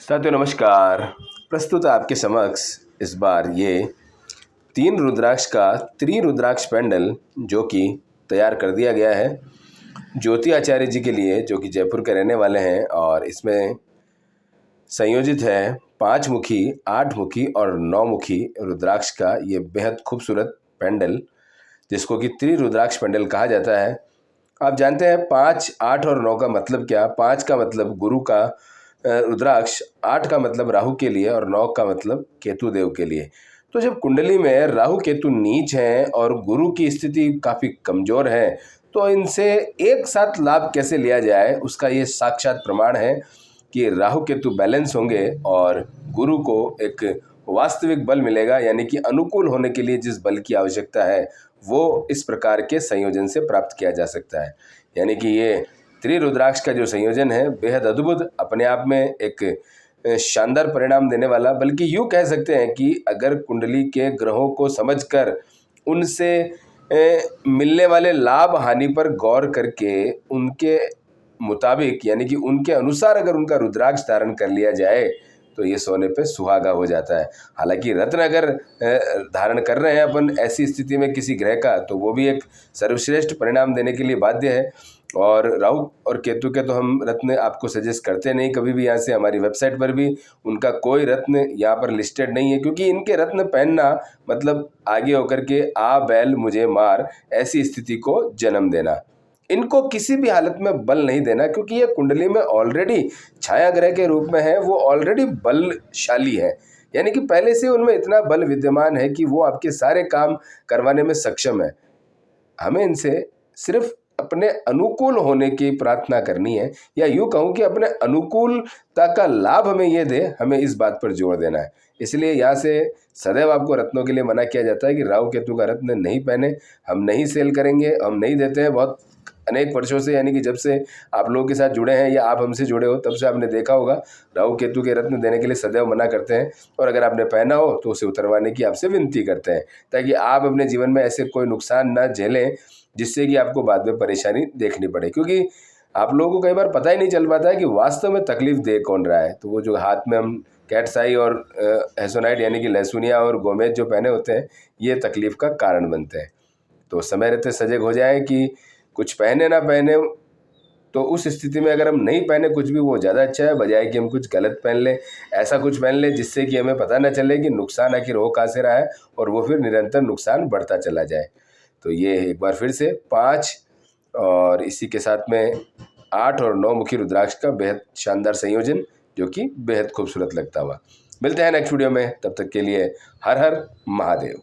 साथियों नमस्कार। प्रस्तुत है आपके समक्ष इस बार ये 3 रुद्राक्ष का त्रिरुद्राक्ष पेंडल जो कि तैयार कर दिया गया है ज्योति आचार्य जी के लिए, जो कि जयपुर के रहने वाले हैं। और इसमें संयोजित है 5 मुखी, 8 मुखी और 9 मुखी रुद्राक्ष का ये बेहद खूबसूरत पेंडल, जिसको कि त्रिरुद्राक्ष पेंडल कहा जाता है। आप जानते हैं 5, 8 और 9 का मतलब क्या। 5 का मतलब गुरु का रुद्राक्ष, 8 का मतलब राहु के लिए और 9 का मतलब केतु देव के लिए। तो जब कुंडली में राहु केतु नीच हैं और गुरु की स्थिति काफ़ी कमज़ोर है, तो इनसे एक साथ लाभ कैसे लिया जाए, उसका ये साक्षात प्रमाण है कि राहु केतु बैलेंस होंगे और गुरु को एक वास्तविक बल मिलेगा, यानी कि अनुकूल होने के लिए जिस बल की आवश्यकता है वो इस प्रकार के संयोजन से प्राप्त किया जा सकता है। यानी कि ये त्रिरुद्राक्ष का जो संयोजन है बेहद अद्भुत, अपने आप में एक शानदार परिणाम देने वाला, बल्कि यूँ कह सकते हैं कि अगर कुंडली के ग्रहों को समझकर उनसे मिलने वाले लाभ हानि पर गौर करके उनके मुताबिक, यानी कि उनके अनुसार अगर उनका रुद्राक्ष धारण कर लिया जाए तो ये सोने पे सुहागा हो जाता है। हालांकि रत्न अगर धारण कर रहे हैं अपन ऐसी स्थिति में किसी ग्रह का, तो वो भी एक सर्वश्रेष्ठ परिणाम देने के लिए बाध्य है। और राहु और केतु के तो हम रत्न आपको सजेस्ट करते नहीं कभी भी। यहाँ से हमारी वेबसाइट पर भी उनका कोई रत्न यहाँ पर लिस्टेड नहीं है, क्योंकि इनके रत्न पहनना मतलब आगे होकर के आ बैल मुझे मार ऐसी स्थिति को जन्म देना। इनको किसी भी हालत में बल नहीं देना, क्योंकि ये कुंडली में ऑलरेडी छाया ग्रह के रूप में है, वो ऑलरेडी बलशाली है। यानी कि पहले से उनमें इतना बल विद्यमान है कि वो आपके सारे काम करवाने में सक्षम है। हमें इनसे सिर्फ अपने अनुकूल होने की प्रार्थना करनी है, या यूँ कहूँ कि अपने अनुकूलता का लाभ हमें ये दे, हमें इस बात पर जोर देना है। इसलिए यहाँ से सदैव आपको रत्नों के लिए मना किया जाता है कि राहु केतु का रत्न नहीं पहने। हम नहीं सेल करेंगे, हम नहीं देते हैं। बहुत अनेक वर्षों से, यानी कि जब से आप लोगों के साथ जुड़े हैं या आप हमसे जुड़े हो, तब से आपने देखा होगा राहु केतु के रत्न देने के लिए सदैव मना करते हैं। और अगर आपने पहना हो तो उसे उतरवाने की आपसे विनती करते हैं, ताकि आप अपने जीवन में ऐसे कोई नुकसान ना झेलें जिससे कि आपको बाद में परेशानी देखनी पड़े। क्योंकि आप लोगों को कई बार पता ही नहीं चल पाता है कि वास्तव में तकलीफ दे कौन रहा है। तो वो जो हाथ में हम कैट्स आई और हेसोनाइट यानी कि लहसुनिया और गोमेज जो पहने होते हैं, ये तकलीफ का कारण बनते हैं। तो समय रहते सजग हो जाए कि कुछ पहने ना पहने, तो उस स्थिति में अगर हम नहीं पहने कुछ भी, वो ज़्यादा अच्छा है, बजाय कि हम कुछ गलत पहन लें। ऐसा कुछ पहन लें जिससे कि हमें पता ना चले कि नुकसान आखिर हो कहाँ से रहा है, और वो फिर निरंतर नुकसान बढ़ता चला जाए। तो ये एक बार फिर से 5 और इसी के साथ में 8 और 9 मुखी रुद्राक्ष का बेहद शानदार संयोजन, जो कि बेहद खूबसूरत लगता हुआ। मिलते हैं नेक्स्ट वीडियो में, तब तक के लिए हर हर महादेव।